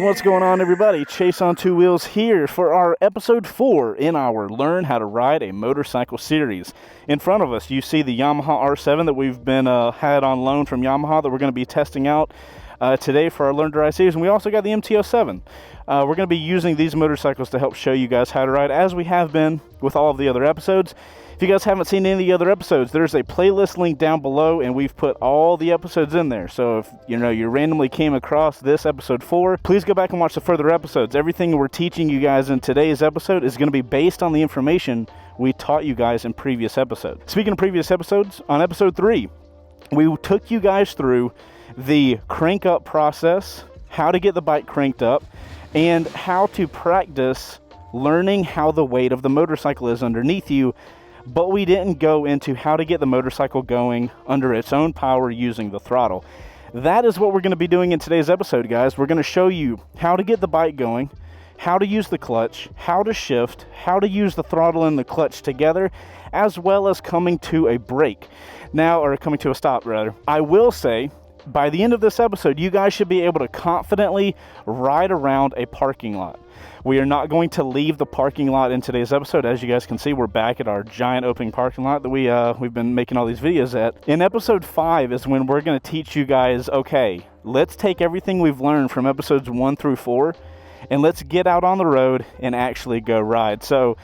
What's going on, everybody? Chase on Two Wheels here for our episode 4 in our Learn How to Ride a Motorcycle series. In front of us, you see the Yamaha R7 that we've been had on loan from Yamaha that we're going to be testing out today for our Learn to Ride series. And we also got the MT-07. We're going to be using these motorcycles to help show you guys how to ride, as we have been with all of the other episodes. If you guys haven't seen any of the other episodes, there's a playlist link down below, and we've put all the episodes in there. So if you randomly came across this episode 4, please go back and watch the further episodes. Everything we're teaching you guys in today's episode is going to be based on the information we taught you guys in previous episodes. Speaking of previous episodes, on episode 3, we took you guys through the crank up process, how to get the bike cranked up, and how to practice learning how the weight of the motorcycle is underneath you. But we didn't go into how to get the motorcycle going under its own power using the throttle. That is what we're going to be doing in today's episode, guys. We're going to show you how to get the bike going, how to use the clutch, how to shift, how to use the throttle and the clutch together, as well as coming to a brake. Now, or coming to a stop, rather. I will say, by the end of this episode, you guys should be able to confidently ride around a parking lot. We are not going to leave the parking lot in today's episode. As you guys can see, we're back at our giant open parking lot that we've been making all these videos at. In episode 5 is when we're going to teach you guys, okay, let's take everything we've learned from episodes 1 through 4 and let's get out on the road and actually go ride. So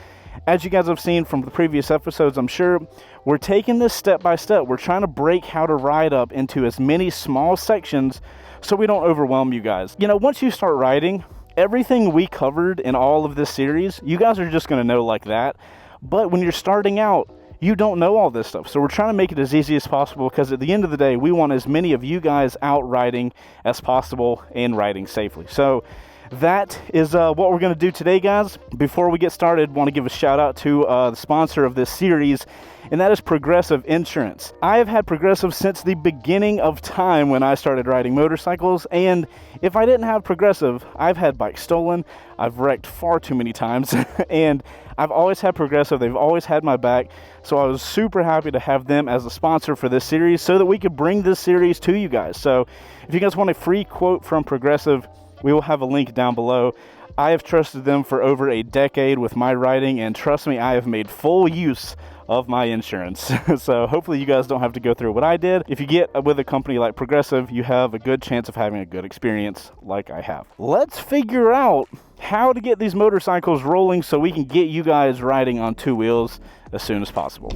as you guys have seen from the previous episodes, I'm sure, we're taking this step by step. We're trying to break how to ride up into as many small sections so we don't overwhelm you guys. Once you start riding, everything we covered in all of this series, you guys are just going to know like that. But when you're starting out, you don't know all this stuff. So we're trying to make it as easy as possible, because at the end of the day, we want as many of you guys out riding as possible and riding safely. So that is what we're going to do today, guys. Before we get started, I want to give a shout out to the sponsor of this series, and that is Progressive Insurance. I have had Progressive since the beginning of time when I started riding motorcycles, and if I didn't have Progressive, I've had bikes stolen, I've wrecked far too many times, and I've always had Progressive. They've always had my back, so I was super happy to have them as a sponsor for this series so that we could bring this series to you guys. So if you guys want a free quote from Progressive, we will have a link down below. I have trusted them for over a decade with my riding, and trust me, I have made full use of my insurance. So hopefully you guys don't have to go through what I did. If you get with a company like Progressive, you have a good chance of having a good experience like I have. Let's figure out how to get these motorcycles rolling so we can get you guys riding on two wheels as soon as possible.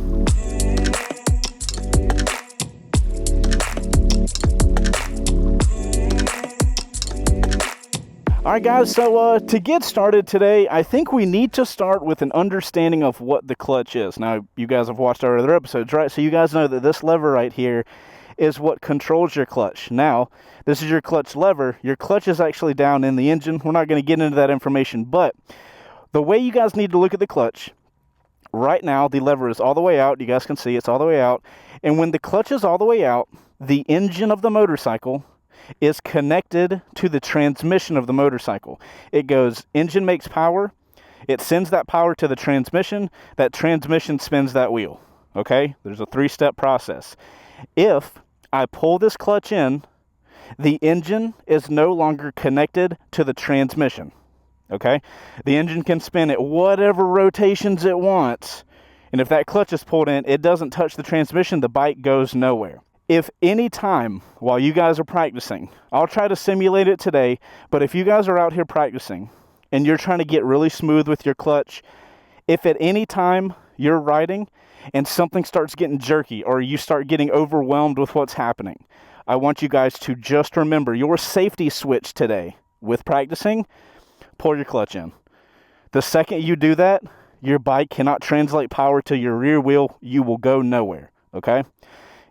Alright guys, so to get started today, I think we need to start with an understanding of what the clutch is. Now, you guys have watched our other episodes, right? So you guys know that this lever right here is what controls your clutch. Now, this is your clutch lever. Your clutch is actually down in the engine. We're not going to get into that information, but the way you guys need to look at the clutch, right now, the lever is all the way out. You guys can see it's all the way out. And when the clutch is all the way out, the engine of the motorcycle is connected to the transmission of the motorcycle. It goes, engine makes power, it sends that power to the transmission, that transmission spins that wheel. Okay, there's a 3-step process. If I pull this clutch in, the engine is no longer connected to the transmission. Okay, the engine can spin at whatever rotations it wants, and if that clutch is pulled in, it doesn't touch the transmission, the bike goes nowhere. If any time while you guys are practicing, I'll try to simulate it today, but if you guys are out here practicing and you're trying to get really smooth with your clutch, if at any time you're riding and something starts getting jerky or you start getting overwhelmed with what's happening, I want you guys to just remember your safety switch today with practicing, pull your clutch in. The second you do that, your bike cannot translate power to your rear wheel. You will go nowhere, okay?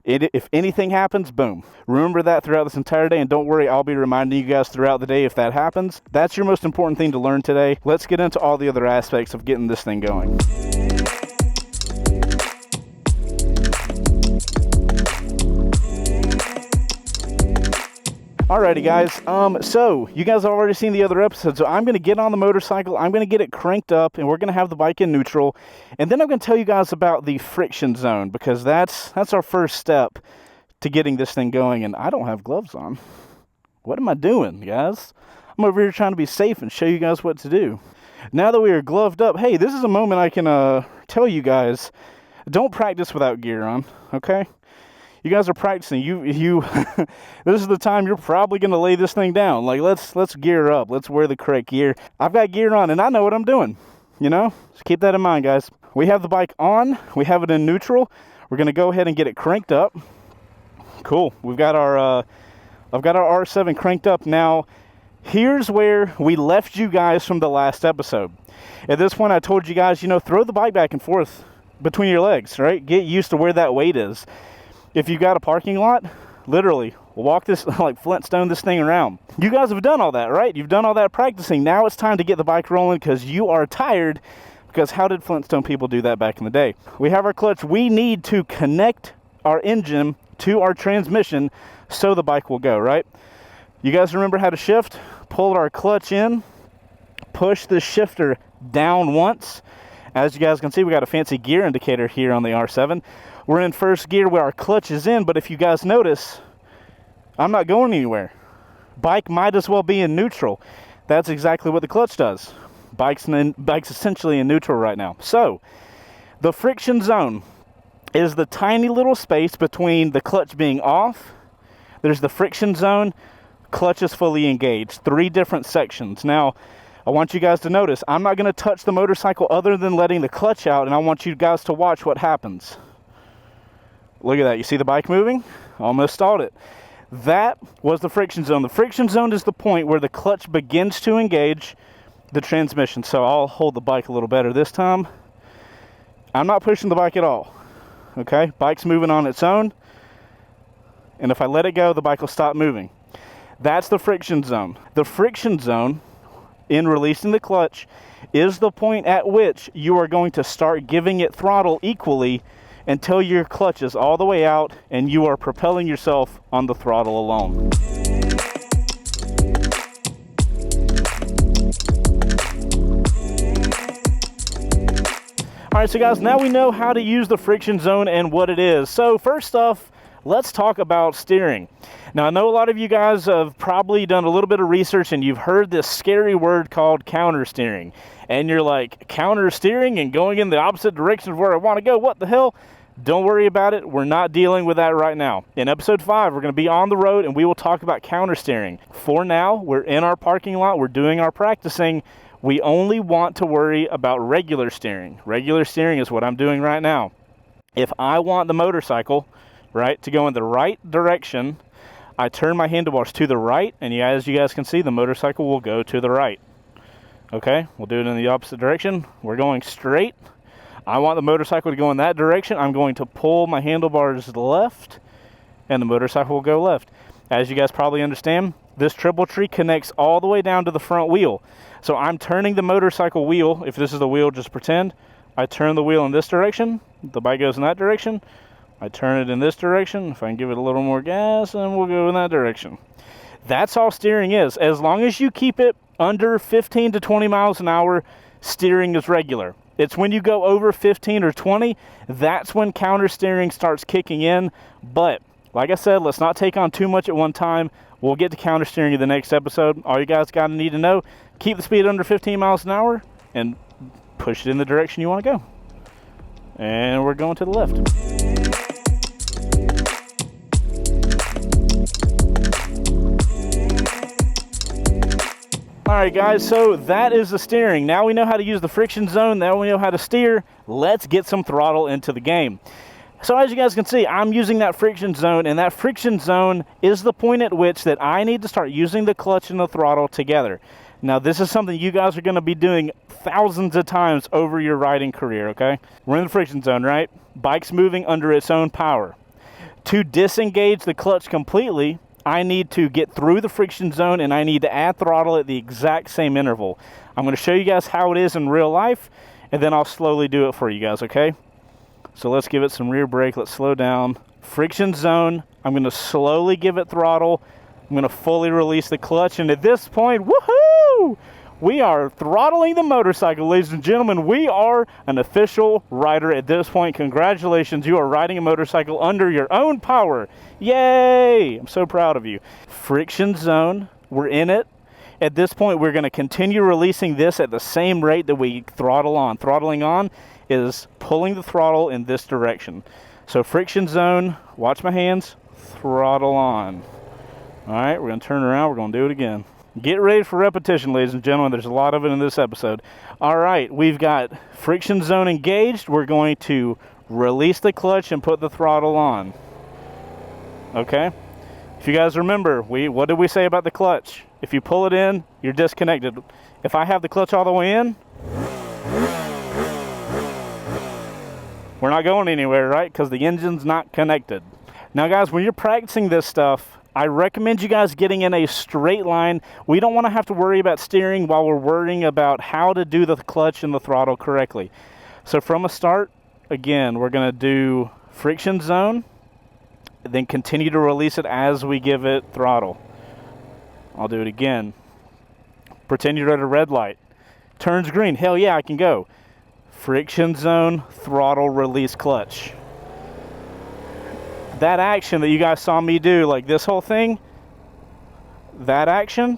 If anything happens, boom. Remember that throughout this entire day, and don't worry, I'll be reminding you guys throughout the day if that happens. That's your most important thing to learn today. Let's get into all the other aspects of getting this thing going. Alrighty guys, so you guys have already seen the other episodes, so I'm going to get on the motorcycle, I'm going to get it cranked up, and we're going to have the bike in neutral, and then I'm going to tell you guys about the friction zone, because that's our first step to getting this thing going, and I don't have gloves on. What am I doing, guys? I'm over here trying to be safe and show you guys what to do. Now that we are gloved up, hey, this is a moment I can tell you guys, don't practice without gear on, okay? You guys are practicing. This is the time you're probably going to lay this thing down. Like, let's gear up. Let's wear the correct gear. I've got gear on, and I know what I'm doing, you know? So keep that in mind, guys. We have the bike on. We have it in neutral. We're going to go ahead and get it cranked up. Cool. We've got our, I've got our R7 cranked up. Now, here's where we left you guys from the last episode. At this point, I told you guys, you know, throw the bike back and forth between your legs, right? Get used to where that weight is. If you got a parking lot, literally walk this, like Flintstone this thing around. You guys have done all that, right? You've done all that practicing. Now it's time to get the bike rolling because you are tired. Because how did Flintstone people do that back in the day? We have our clutch. We need to connect our engine to our transmission so the bike will go, right? You guys remember how to shift? Pull our clutch in, push the shifter down once. As you guys can see, we got a fancy gear indicator here on the R7. We're in first gear where our clutch is in, but if you guys notice, I'm not going anywhere. Bike might as well be in neutral. That's exactly what the clutch does. Bike's essentially in neutral right now. So, the friction zone is the tiny little space between the clutch being off. There's the friction zone, clutch is fully engaged. 3 different sections. Now, I want you guys to notice, I'm not going to touch the motorcycle other than letting the clutch out, and I want you guys to watch what happens. Look at that. You see the bike moving? Almost stalled it. That was the friction zone. The friction zone is the point where the clutch begins to engage the transmission. So I'll hold the bike a little better this time. I'm not pushing the bike at all. Okay? Bike's moving on its own. And if I let it go, the bike will stop moving. That's the friction zone. The friction zone, in releasing the clutch, is the point at which you are going to start giving it throttle equally until your clutch is all the way out and you are propelling yourself on the throttle alone. All right, so guys, now we know how to use the friction zone and what it is. So first off, let's talk about steering. Now, I know a lot of you guys have probably done a little bit of research and you've heard this scary word called counter steering. And you're like, counter steering and going in the opposite direction of where I want to go? What the hell? Don't worry about it. We're not dealing with that right now. In episode 5, we're going to be on the road and we will talk about counter steering. For now, we're in our parking lot. We're doing our practicing. We only want to worry about regular steering. Regular steering is what I'm doing right now. If I want the motorcycle, right, to go in the right direction, I turn my handlebars to the right, and as you guys can see, the motorcycle will go to the right. Okay, we'll do it in the opposite direction. We're going straight. I want the motorcycle to go in that direction. I'm going to pull my handlebars left, and the motorcycle will go left. As you guys probably understand, this triple tree connects all the way down to the front wheel. So I'm turning the motorcycle wheel. If this is the wheel, just pretend. I turn the wheel in this direction. The bike goes in that direction. I turn it in this direction. If I can give it a little more gas, then we'll go in that direction. That's all steering is. As long as you keep it under 15 to 20 miles an hour, steering is regular. It's when you go over 15 or 20, that's when counter steering starts kicking in. But like I said, let's not take on too much at one time. We'll get to counter steering in the next episode. All you guys got to need to know, keep the speed under 15 miles an hour and push it in the direction you want to go. And we're going to the left. All right, guys, so that is the steering. Now we know how to use the friction zone. Now we know how to steer. Let's get some throttle into the game. So as you guys can see, I'm using that friction zone, and that friction zone is the point at which that I need to start using the clutch and the throttle together. Now, this is something you guys are going to be doing thousands of times over your riding career, okay? We're in the friction zone, right? Bike's moving under its own power. To disengage the clutch completely, I need to get through the friction zone and I need to add throttle at the exact same interval. I'm going to show you guys how it is in real life, and then I'll slowly do it for you guys, okay? So let's give it some rear brake. Let's slow down. Friction zone. I'm going to slowly give it throttle. I'm going to fully release the clutch. And at this point, woohoo! We are throttling the motorcycle, ladies and gentlemen. We are an official rider at this point. Congratulations. You are riding a motorcycle under your own power. Yay! I'm so proud of you. Friction zone. We're in it. At this point, we're going to continue releasing this at the same rate that we throttle on. Throttling on is pulling the throttle in this direction. So friction zone, watch my hands, throttle on. All right, we're going to turn around, we're going to do it again. Get ready for repetition, ladies and gentlemen. There's a lot of it in this episode. All right, we've got friction zone engaged. We're going to release the clutch and put the throttle on. Okay? If you guys remember, what did we say about the clutch? If you pull it in, you're disconnected. If I have the clutch all the way in, we're not going anywhere, right? Because the engine's not connected. Now, guys, when you're practicing this stuff, I recommend you guys getting in a straight line. We don't want to have to worry about steering while we're worrying about how to do the clutch and the throttle correctly. So from a start, again, we're going to do friction zone, then continue to release it as we give it throttle. I'll do it again. Pretend you're at a red light. Turns green. Hell yeah, I can go. Friction zone, throttle, release clutch. That action that you guys saw me do, like this whole thing, that action,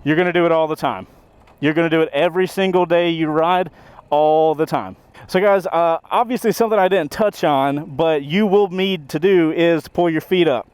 you're going to do it all the time. You're going to do it every single day you ride, all the time. So guys, obviously something I didn't touch on, but you will need to do is pull your feet up.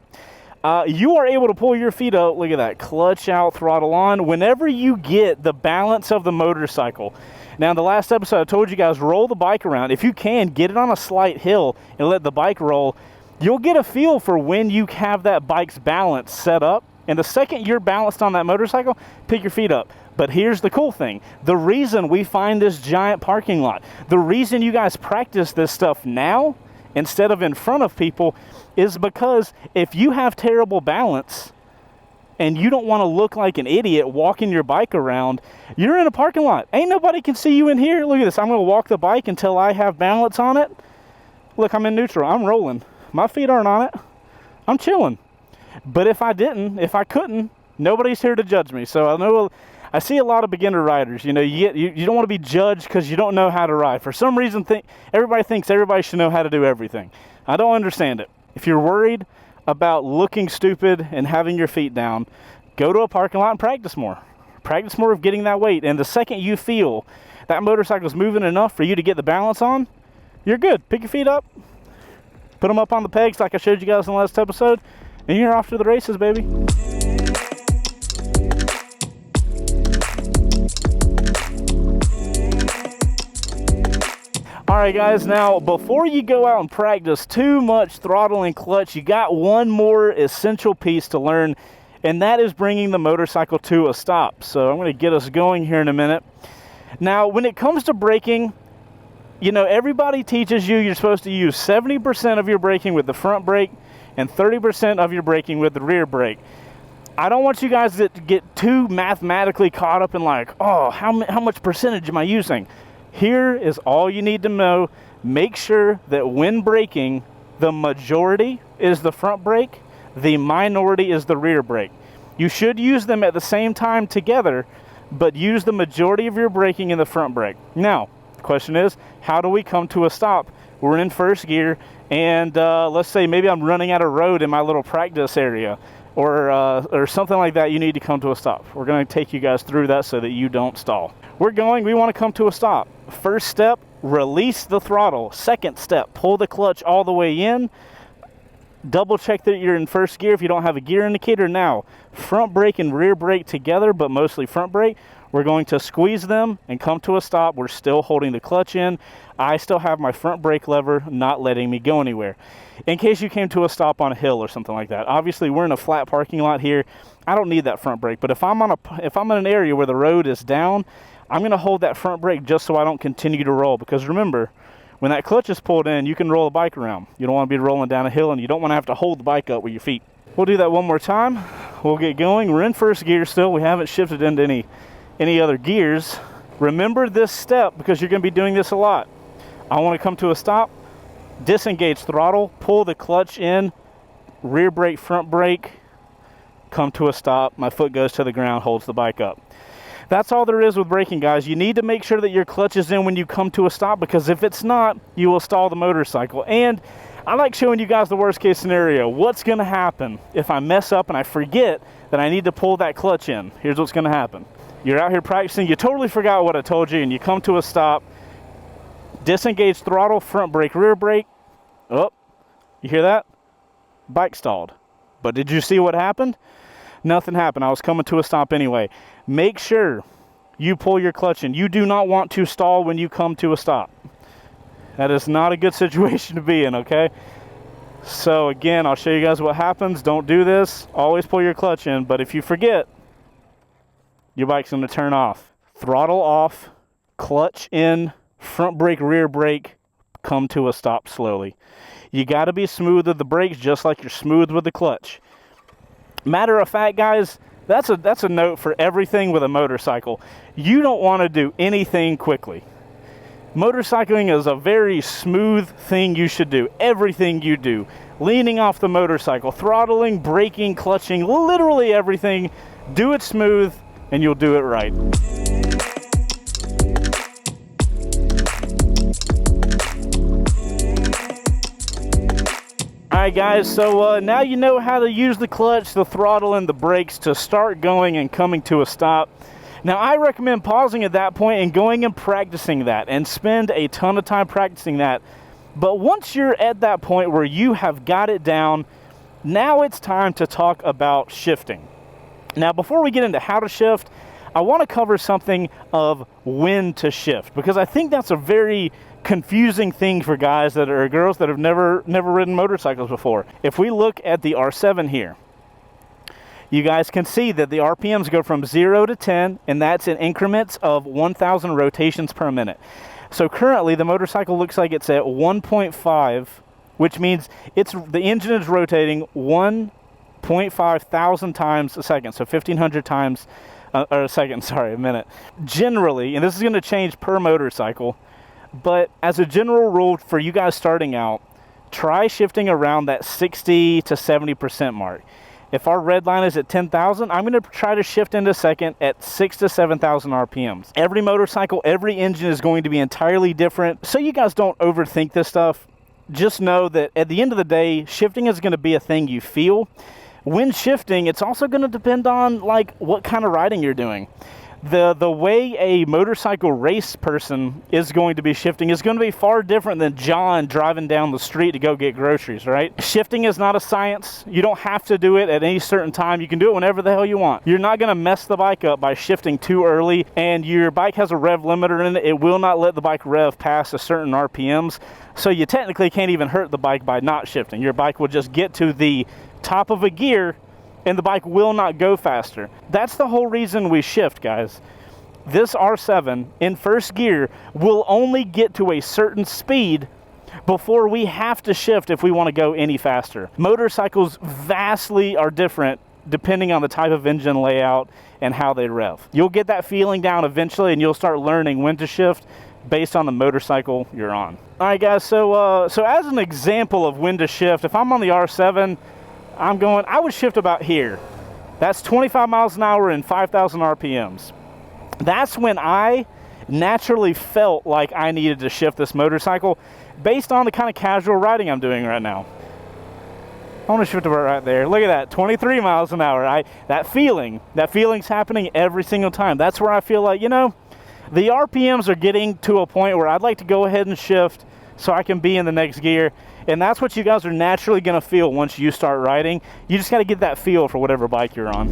You are able to pull your feet up, look at that, clutch out, throttle on, whenever you get the balance of the motorcycle. Now, in the last episode, I told you guys, roll the bike around. If you can, get it on a slight hill and let the bike roll. You'll get a feel for when you have that bike's balance set up. And the second you're balanced on that motorcycle, pick your feet up. But here's the cool thing. The reason we find this giant parking lot, the reason you guys practice this stuff now instead of in front of people is because if you have terrible balance and you don't want to look like an idiot walking your bike around, you're in a parking lot. Ain't nobody can see you in here. Look at this. I'm going to walk the bike until I have balance on it. Look, I'm in neutral. I'm rolling. My feet aren't on it. I'm chilling. But if I didn't, if I couldn't, nobody's here to judge me. So I know I see a lot of beginner riders. You know, you don't want to be judged because you don't know how to ride. For some reason, everybody thinks everybody should know how to do everything. I don't understand it. If you're worried about looking stupid and having your feet down, go to a parking lot and practice more. Practice more of getting that weight. And the second you feel that motorcycle's moving enough for you to get the balance on, you're good. Pick your feet up. Put them up on the pegs like I showed you guys in the last episode, and you're off to the races, baby. All right, guys, now before you go out and practice too much throttle and clutch, you got one more essential piece to learn, and that is bringing the motorcycle to a stop. So I'm going to get us going here in a minute. Now, when it comes to braking, you know, everybody teaches you you're supposed to use 70% of your braking with the front brake and 30% of your braking with the rear brake. I don't want you guys to get too mathematically caught up in like, oh, how much percentage am I using? Here is all you need to know. Make sure that when braking, the majority is the front brake, the minority is the rear brake. You should use them at the same time together, but use the majority of your braking in the front brake. Now, the question is, how do we come to a stop? We're in first gear, and let's say maybe I'm running out of road in my little practice area, or something like that. You need to come to a stop. We're going to take you guys through that so that you don't stall. We want to come to a stop. First step, release the throttle. Second step, pull the clutch all the way in. Double check that you're in first gear if you don't have a gear indicator. Now, front brake and rear brake together, but mostly front brake. We're going to squeeze them and come to a stop. We're still holding the clutch in. I still have my front brake lever not letting me go anywhere. In case you came to a stop on a hill or something like that. Obviously, we're in a flat parking lot here. I don't need that front brake. But if I'm in an area where the road is down, I'm going to hold that front brake just so I don't continue to roll. Because remember, when that clutch is pulled in, you can roll the bike around. You don't want to be rolling down a hill, and you don't want to have to hold the bike up with your feet. We'll do that one more time. We'll get going. We're in first gear still. We haven't shifted into any other gears. Remember this step because you're going to be doing this a lot. I want to come to a stop, disengage throttle, pull the clutch in, rear brake, front brake, come to a stop. My foot goes to the ground, holds the bike up. That's all there is with braking, guys. You need to make sure that your clutch is in when you come to a stop, because if it's not, you will stall the motorcycle. And I like showing you guys the worst case scenario. What's going to happen if I mess up and I forget that I need to pull that clutch in. Here's what's going to happen. You're out here practicing, you totally forgot what I told you, and you come to a stop, disengage throttle, front brake, rear brake. Oh, you hear that? Bike stalled. But did you see what happened? Nothing happened. I was coming to a stop anyway. Make sure you pull your clutch in. You do not want to stall when you come to a stop. That is not a good situation to be in, okay? So again, I'll show you guys what happens. Don't do this. Always pull your clutch in, but if you forget, your bike's going to turn off. Throttle off, clutch in, front brake, rear brake, come to a stop slowly. You got to be smooth with the brakes just like you're smooth with the clutch. Matter of fact, guys, that's a note for everything with a motorcycle. You don't want to do anything quickly. Motorcycling is a very smooth thing you should do. Everything you do, leaning off the motorcycle, throttling, braking, clutching, literally everything, do it smooth and you'll do it right. Alright guys, so now you know how to use the clutch, the throttle, and the brakes to start going and coming to a stop. Now I recommend pausing at that point and going and practicing that and spend a ton of time practicing that. But once you're at that point where you have got it down, now it's time to talk about shifting. Now before we get into how to shift, I want to cover something of when to shift, because I think that's a very confusing thing for guys that are girls that have never ridden motorcycles before. If we look at the R7 here, you guys can see that the RPMs go from 0 to 10, and that's in increments of 1,000 rotations per minute. So currently the motorcycle looks like it's at 1.5, which means the engine is rotating 1.5 thousand times a second, so 1,500 times or a second, sorry, a minute. Generally, and this is going to change per motorcycle, but as a general rule for you guys starting out, try shifting around that 60 to 70% mark. If our red line is at 10,000, I'm going to try to shift into second at 6,000 to 7,000 RPMs. Every motorcycle, every engine is going to be entirely different. So you guys don't overthink this stuff. Just know that at the end of the day, shifting is going to be a thing you feel. When shifting, it's also going to depend on like what kind of riding you're doing. The way a motorcycle race person is going to be shifting is going to be far different than John driving down the street to go get groceries, right? Shifting is not a science. You don't have to do it at any certain time. You can do it whenever the hell you want. You're not going to mess the bike up by shifting too early, and your bike has a rev limiter in it. It will not let the bike rev past a certain RPMs, so you technically can't even hurt the bike by not shifting. Your bike will just get to the top of a gear and the bike will not go faster. That's the whole reason we shift, guys. This R7 in first gear will only get to a certain speed before we have to shift if we want to go any faster. Motorcycles vastly are different depending on the type of engine layout and how they rev. You'll get that feeling down eventually and you'll start learning when to shift based on the motorcycle you're on. All right, guys, so as an example of when to shift, if I'm on the R7, I would shift about here. That's 25 miles an hour and 5,000 RPMs. That's when I naturally felt like I needed to shift this motorcycle based on the kind of casual riding I'm doing right now. I want to shift about right there. Look at that, 23 miles an hour. That feeling's happening every single time. That's where I feel like, you know, the RPMs are getting to a point where I'd like to go ahead and shift so I can be in the next gear. And that's what you guys are naturally going to feel once you start riding. You just got to get that feel for whatever bike you're on.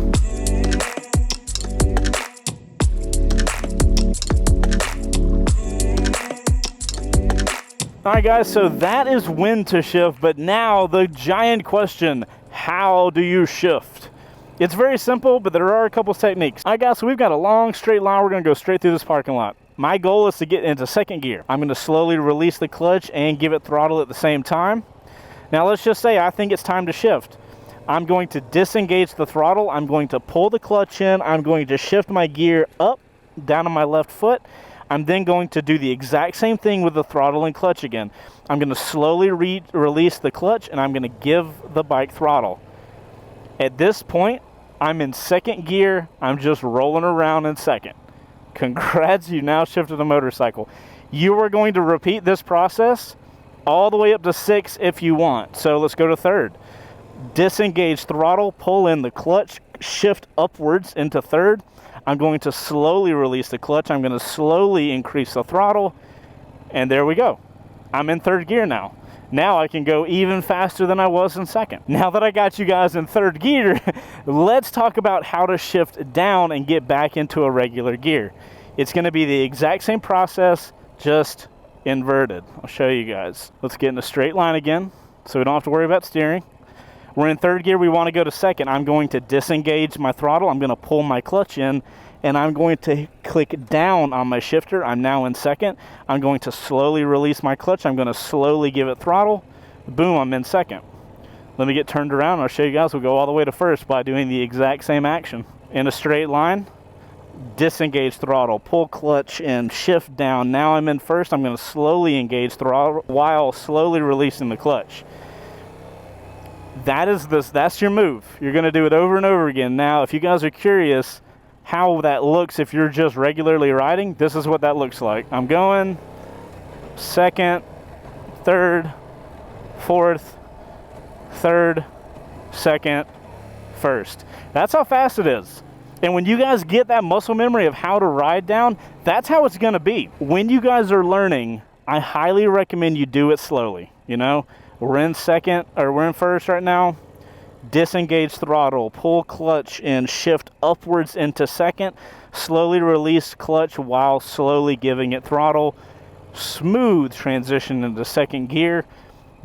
All right, guys, so that is when to shift, but now the giant question, how do you shift? It's very simple, but there are a couple techniques. All right, guys, so we've got a long straight line. We're going to go straight through this parking lot. My goal is to get into second gear. I'm going to slowly release the clutch and give it throttle at the same time. Now, let's just say I think it's time to shift. I'm going to disengage the throttle. I'm going to pull the clutch in. I'm going to shift my gear up, down on my left foot. I'm then going to do the exact same thing with the throttle and clutch again. I'm going to slowly release the clutch, and I'm going to give the bike throttle. At this point, I'm in second gear. I'm just rolling around in second. Congrats, you now shifted the motorcycle. You are going to repeat this process all the way up to 6 if you want. So let's go to third. Disengage throttle, pull in the clutch, shift upwards into third. I'm going to slowly release the clutch. I'm going to slowly increase the throttle. And there we go. I'm in third gear now. Now I can go even faster than I was in second. Now that I got you guys in third gear, let's talk about how to shift down and get back into a regular gear. It's going to be the exact same process, just inverted. I'll show you guys. Let's get in a straight line again so we don't have to worry about steering. We're in third gear. We want to go to second. I'm going to disengage my throttle. I'm going to pull my clutch in, and I'm going to click down on my shifter. I'm now in second. I'm going to slowly release my clutch. I'm going to slowly give it throttle. Boom, I'm in second. Let me get turned around. I'll show you guys. We'll go all the way to first by doing the exact same action. In a straight line, disengage throttle, pull clutch and shift down. Now I'm in first. I'm going to slowly engage throttle while slowly releasing the clutch. That's your move. You're going to do it over and over again. Now, if you guys are curious how that looks if you're just regularly riding, this is what that looks like. I'm going second, third, fourth, third, second, first. That's how fast it is. And when you guys get that muscle memory of how to ride down, that's how it's going to be. When you guys are learning, I highly recommend you do it slowly. You know, we're in second, or we're in first right now. Disengage throttle, pull clutch and shift upwards into second. Slowly release clutch while slowly giving it throttle. Smooth transition into second gear.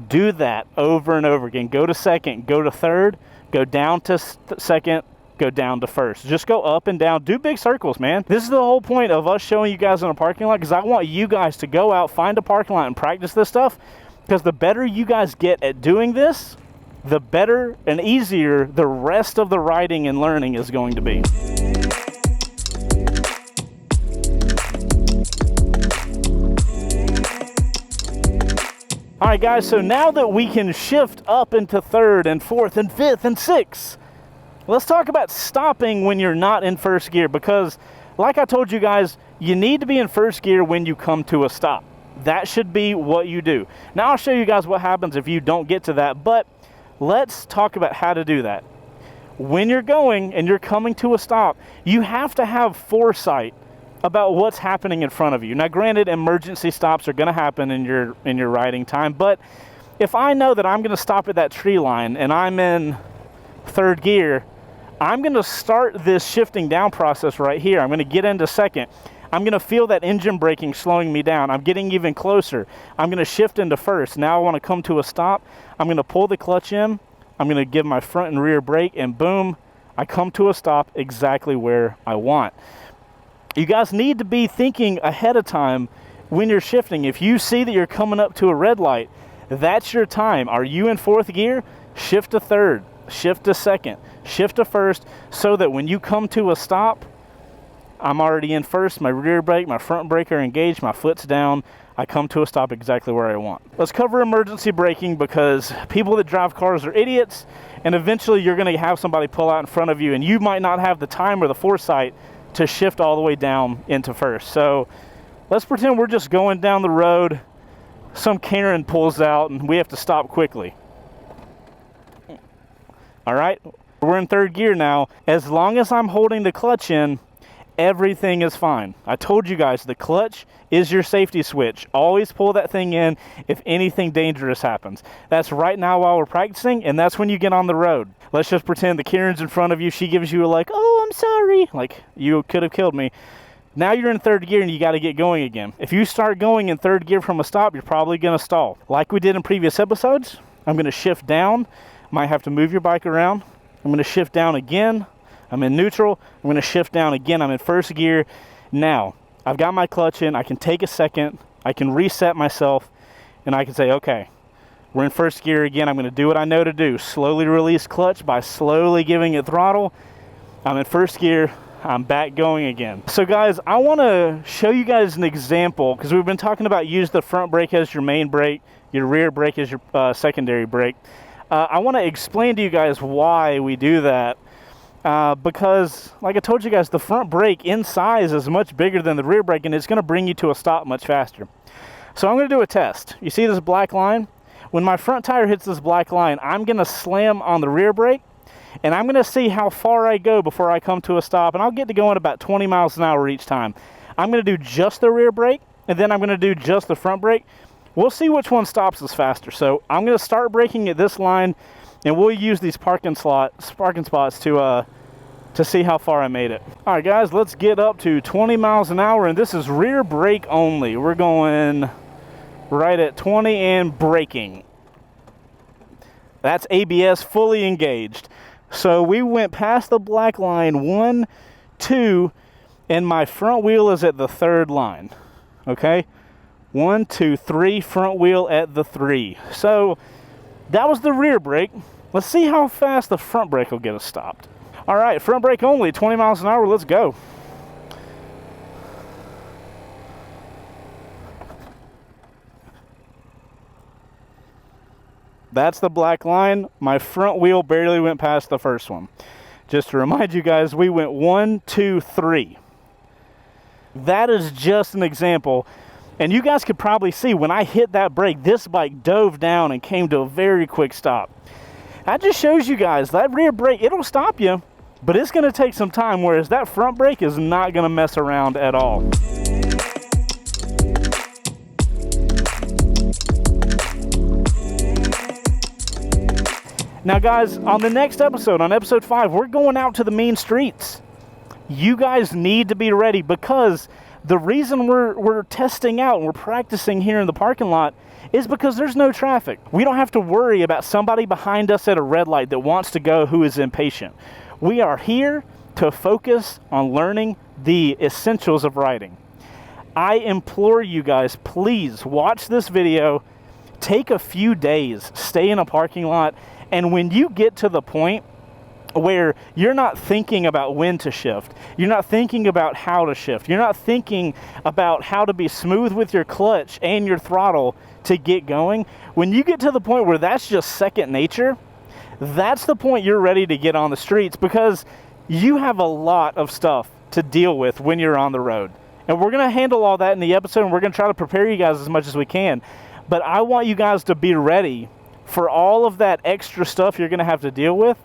Do that over and over again. Go to second, go to third, go down to second, go down to first. Just go up and down. Do big circles, man. This is the whole point of us showing you guys in a parking lot, because I want you guys to go out, find a parking lot, and practice this stuff. Because the better you guys get at doing this, the better and easier the rest of the riding and learning is going to be. All right, guys, so now that we can shift up into third and fourth and fifth and sixth, let's talk about stopping when you're not in first gear, because like I told you guys, you need to be in first gear when you come to a stop. That should be what you do. Now I'll show you guys what happens if you don't get to that, but let's talk about how to do that. When you're going and you're coming to a stop, you have to have foresight about what's happening in front of you. Now granted, emergency stops are going to happen in your riding time, but if I know that I'm going to stop at that tree line and I'm in third gear, I'm going to start this shifting down process right here. I'm going to get into second. I'm going to feel that engine braking slowing me down. I'm getting even closer. I'm going to shift into first. Now I want to come to a stop. I'm going to pull the clutch in. I'm going to give my front and rear brake, and boom, I come to a stop exactly where I want. You guys need to be thinking ahead of time when you're shifting. If you see that you're coming up to a red light, that's your time. Are you in fourth gear? Shift to third, shift to second, shift to first, so that when you come to a stop, I'm already in first, my rear brake, my front brake are engaged, my foot's down, I come to a stop exactly where I want. Let's cover emergency braking, because people that drive cars are idiots, and eventually you're going to have somebody pull out in front of you, and you might not have the time or the foresight to shift all the way down into first. So let's pretend we're just going down the road, some Karen pulls out, and we have to stop quickly. All right, we're in third gear now. As long as I'm holding the clutch in, everything is fine. I told you guys, the clutch is your safety switch. Always pull that thing in if anything dangerous happens. That's right now while we're practicing, and that's when you get on the road. Let's just pretend the Karen's in front of you. She gives you a like, oh, I'm sorry. Like, you could have killed me. Now you're in third gear and you got to get going again. If you start going in third gear from a stop, you're probably going to stall. Like we did in previous episodes, I'm going to shift down. Might have to move your bike around. I'm going to shift down again. I'm in neutral. I'm going to shift down again. I'm in first gear. Now, I've got my clutch in. I can take a second. I can reset myself, and I can say, okay, we're in first gear again. I'm going to do what I know to do. Slowly release clutch by slowly giving it throttle. I'm in first gear. I'm back going again. So guys, I want to show you guys an example, because we've been talking about use the front brake as your main brake, your rear brake as your secondary brake. I want to explain to you guys why we do that. Because, like I told you guys, the front brake in size is much bigger than the rear brake, and it's going to bring you to a stop much faster. So I'm going to do a test. You see this black line? When my front tire hits this black line, I'm going to slam on the rear brake, and I'm gonna see how far I go before I come to a stop, and I'll get to going about 20 miles an hour each time. I'm gonna do just the rear brake, and then I'm gonna do just the front brake. We'll see which one stops us faster. So I'm gonna start braking at this line, and we'll use these parking spots to see how far I made it. All right, guys, let's get up to 20 miles an hour, and this is rear brake only. We're going right at 20 and braking. That's ABS fully engaged. So we went past the black line, 1, 2, and my front wheel is at the 3rd line. Okay, 1, 2, 3, front wheel at the 3. So that was the rear brake. Let's see how fast the front brake will get us stopped. All right, front brake only, 20 miles an hour, let's go. That's the black line. My front wheel barely went past the first one. Just to remind you guys, we went 1, 2, 3. That is just an example. And you guys could probably see when I hit that brake, this bike dove down and came to a very quick stop. That just shows you guys that rear brake, it'll stop you, but it's gonna take some time, whereas that front brake is not gonna mess around at all. Now guys, on the next episode, on episode 5, we're going out to the mean streets. You guys need to be ready, because the reason we're testing out and we're practicing here in the parking lot is because there's no traffic. We don't have to worry about somebody behind us at a red light that wants to go who is impatient. We are here to focus on learning the essentials of riding. I implore you guys, please watch this video, take a few days, stay in a parking lot, and when you get to the point where you're not thinking about when to shift, you're not thinking about how to shift, you're not thinking about how to be smooth with your clutch and your throttle to get going, when you get to the point where that's just second nature, that's the point you're ready to get on the streets, because you have a lot of stuff to deal with when you're on the road. And we're going to handle all that in the episode, and we're going to try to prepare you guys as much as we can. But I want you guys to be ready for all of that extra stuff you're going to have to deal with.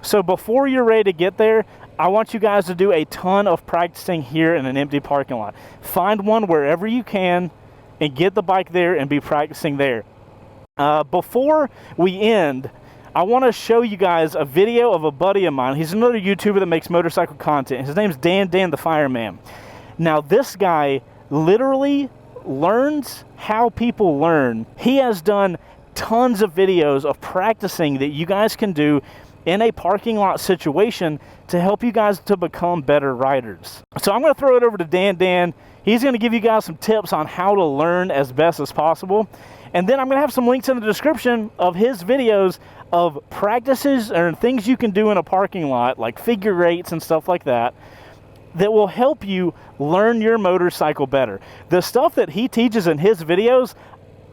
So before you're ready to get there, I want you guys to do a ton of practicing here in an empty parking lot. Find one wherever you can and get the bike there and be practicing there. Before we end, I want to show you guys a video of a buddy of mine. He's another YouTuber that makes motorcycle content. His name's DANDANTHEFIREMAN. Now this guy literally learns how people learn. He has done tons of videos of practicing that you guys can do in a parking lot situation to help you guys to become better riders. So I'm going to throw it over to Dan. He's going to give you guys some tips on how to learn as best as possible. And then I'm going to have some links in the description of his videos of practices and things you can do in a parking lot, like figure eights and stuff like that, that will help you learn your motorcycle better. The stuff that he teaches in his videos,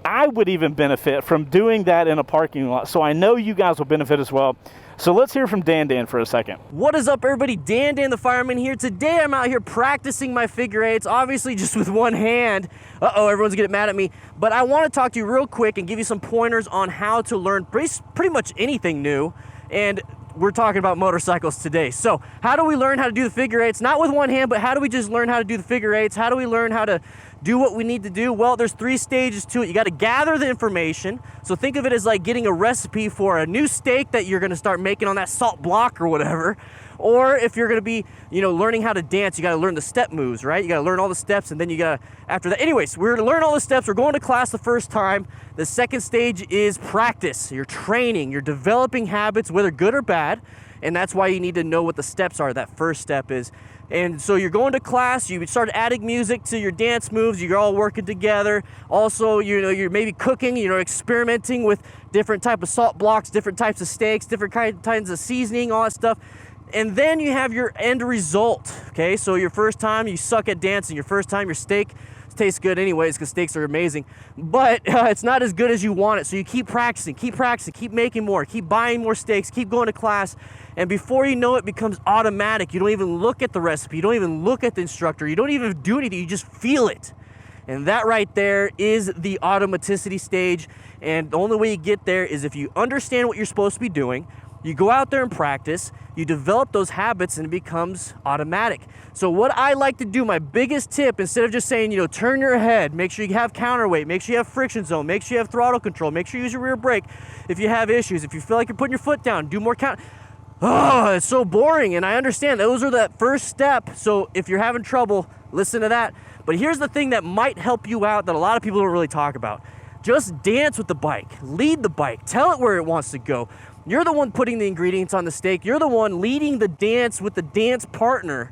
I would even benefit from doing that in a parking lot. So I know you guys will benefit as well. So let's hear from Dan for a second. What is up, everybody? Dan the Fireman here. Today I'm out here practicing my figure eights, obviously just with one hand. Uh-oh, everyone's getting mad at me. But I want to talk to you real quick and give you some pointers on how to learn pretty much anything new. And we're talking about motorcycles today. So how do we learn how to do the figure eights? Not with one hand, but how do we just learn how to do the figure eights? How do we learn how to do what we need to do? Well, there's 3 stages to it. You got to gather the information. So think of it as like getting a recipe for a new steak that you're going to start making on that salt block or whatever. Or if you're going to be, learning how to dance, you got to learn the step moves, right? You got to learn all the steps, and then you got to, after that. Anyways, we're going to learn all the steps. We're going to class the first time. The second stage is practice. You're training. You're developing habits, whether good or bad. And that's why you need to know what the steps are. That first step is. And so you're going to class, you start adding music to your dance moves, you're all working together. Also, you're maybe cooking, experimenting with different type of salt blocks, different types of steaks, different kinds of seasoning, all that stuff. And then you have your end result, okay? So your first time, you suck at dancing. Your first time, your steak tastes good anyways, because steaks are amazing. But it's not as good as you want it. So you keep practicing, keep making more, keep buying more steaks, keep going to class. And before you know it, becomes automatic. You don't even look at the recipe. You don't even look at the instructor. You don't even do anything. You just feel it. And that right there is the automaticity stage. And the only way you get there is if you understand what you're supposed to be doing, You go out there and practice, you develop those habits, and it becomes automatic. So what I like to do, my biggest tip, instead of just saying, you know, turn your head, make sure you have counterweight, make sure you have friction zone, make sure you have throttle control, make sure you use your rear brake. If you have issues, if you feel like you're putting your foot down, do more count. Oh, it's so boring, and I understand those are that first step. So if you're having trouble, listen to that. But here's the thing that might help you out that a lot of people don't really talk about. Just dance with the bike, lead the bike, tell it where it wants to go. You're the one putting the ingredients on the steak. You're the one leading the dance with the dance partner.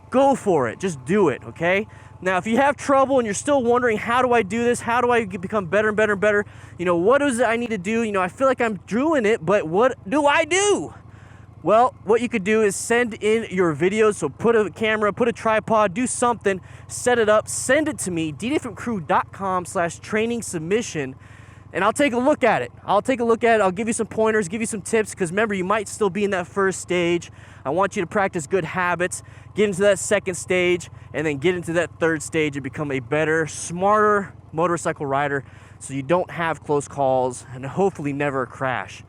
Go for it, just do it, okay? Now, if you have trouble and you're still wondering, how do I do this? How do I become better and better and better? You know, what is it I need to do? You know, I feel like I'm doing it, but what do I do? Well, what you could do is send in your videos. So put a camera, put a tripod, do something, set it up, send it to me, ddfmcrew.com/training submission, and I'll take a look at it. I'll give you some pointers, give you some tips, because remember, you might still be in that first stage. I want you to practice good habits, get into that second stage, and then get into that third stage and become a better, smarter motorcycle rider so you don't have close calls and hopefully never crash.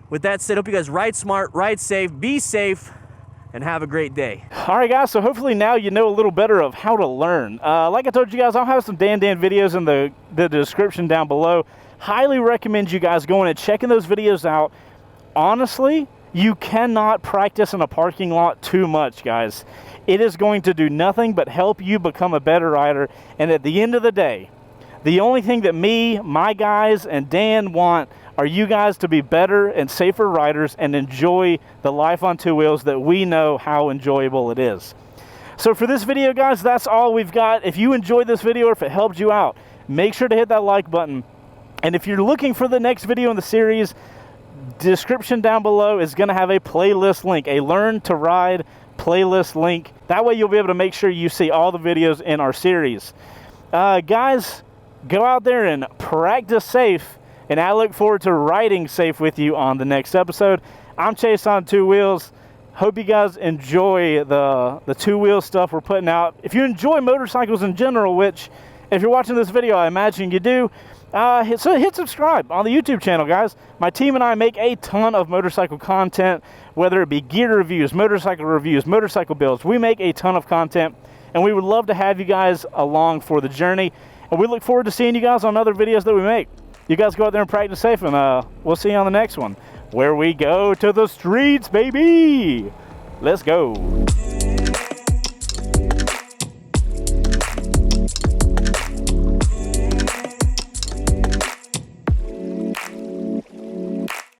With that said, hope you guys ride smart, ride safe, be safe, and have a great day. All right, guys, so hopefully now you know a little better of how to learn. Like I told you guys, I'll have some Dan videos in the description down below. Highly recommend you guys going and checking those videos out. Honestly, you cannot practice in a parking lot too much, guys. It is going to do nothing but help you become a better rider. And at the end of the day, the only thing that me, my guys, and Dan want are you guys to be better and safer riders and enjoy the life on two wheels that we know how enjoyable it is. So for this video, guys, that's all we've got. If you enjoyed this video or if it helped you out, make sure to hit that like button. And if you're looking for the next video in the series, description down below is going to have a playlist link, a Learn to Ride playlist link. That way you'll be able to make sure you see all the videos in our series. Guys, go out there and practice safe. And I look forward to riding safe with you on the next episode. I'm Chase on Two Wheels. Hope you guys enjoy the two-wheel stuff we're putting out. If you enjoy motorcycles in general, which if you're watching this video, I imagine you do, hit subscribe on the YouTube channel, guys. My team and I make a ton of motorcycle content, whether it be gear reviews, motorcycle builds. We make a ton of content, and we would love to have you guys along for the journey. And we look forward to seeing you guys on other videos that we make. You guys go out there and practice safe, and we'll see you on the next one, where we go to the streets, baby. Let's go.